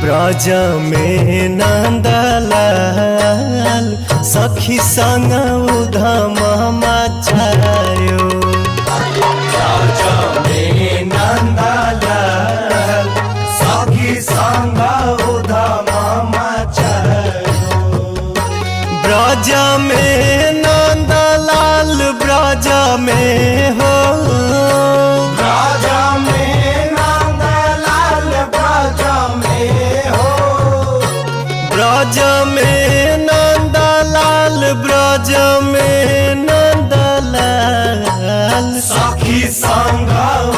ब्रज में नंदलाल सखी संग उधम मचायो। ब्रज में नंदलाल सखी संग उधम मचायो। ब्रज में नंदलाल ब्रज में हो ब्रज में नंदलाल ब्रज में नंदलाल सखी संग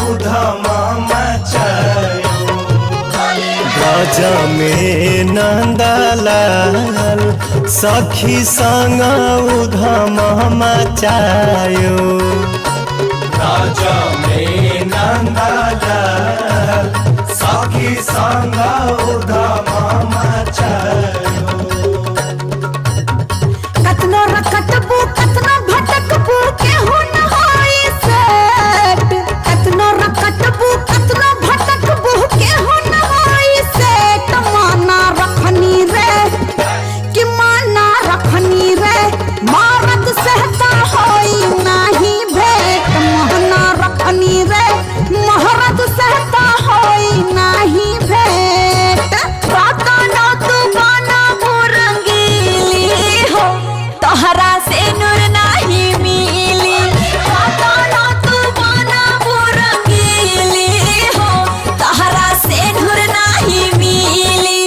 उधम मचायो। ब्रज में नंदलाल सखी संग उधम मचायो। ब्रज में नंदलाल सखी संग उधम मचायो। कतनो रकटबू कतनो भटकबू केहू न होई सेठ। कतनो रकटबू कतनो भटकबू केहू न होई सेठ। माना रखनी रे कि माना रखनी रे मारत सहता होई नाही भेट। माना रखनी रे महारत सहता होई नाही भेट। रातानो तू बाना बुरंगीली हो तोहरा से नूर नाही मिली। रातानो तू बाना बुरंगीली हो तोहरा से नूर नाही मिली।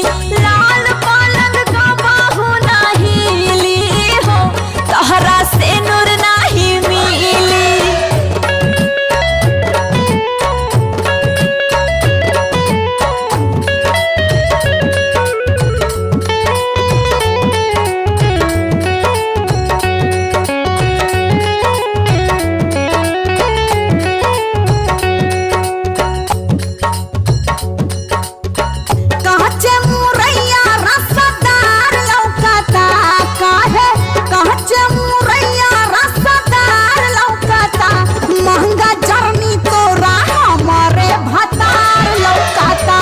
लाल पालंग का बाहु नाही ली हो तोहरा से नूर नाही मिली। कहचे मुरैया रसदार लौकता काहे। कहचे मुरैया रसदार लौकता महंगा जर्नी तोरा हमारे भतार लौकता।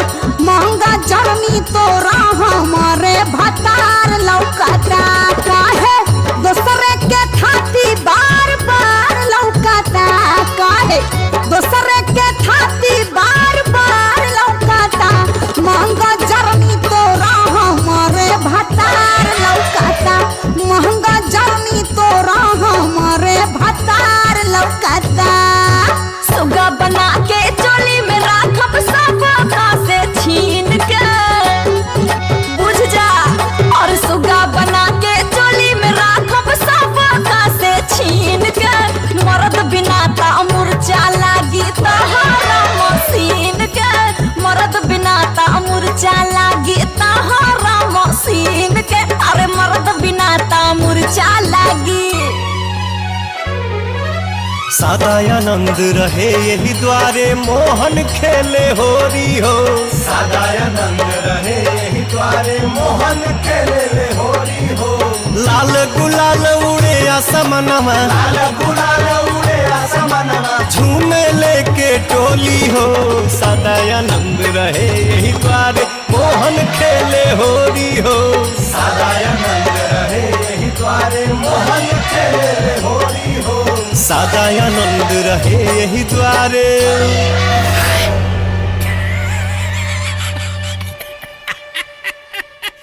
महंगा जर्नी तोरा हमारे भतार लौकता काहे। दूसरे के थाती बार बार लौकता काहे। दूसरे के थाती बार बार लौकता महंगा जर्नी तोरा हमारे भतार लौकता। महंगा जर्नी तोरा हमारे भतार लौकता। सुगा बना के चोली में राखब सब से छीन के बुझ जा। और सुगा बना के चोली में राखब सब से छीन के। मर्द बिना ता मुरचा लागी तहरा मशीन के। मर्द बिना ता मुरचा लागी तहरा मशीन के। अरे मर्द बिना ता मुरचा लागी। सदानंद रहे यही द्वारे मोहन खेले होरी हो। सदानंद रहे यही द्वारे मोहन खेले होरी हो। लाल गुलाल उड़े आसमनमा लाल गुलाल उड़े आसमनमा झूमे लेके टोली हो। सदानंद रहे यही द्वारे मोहन खेले होरी हो। सदानंद रहे यही द्वारे मोहन खेले होरी हो। सदानंद रहे यही द्वारे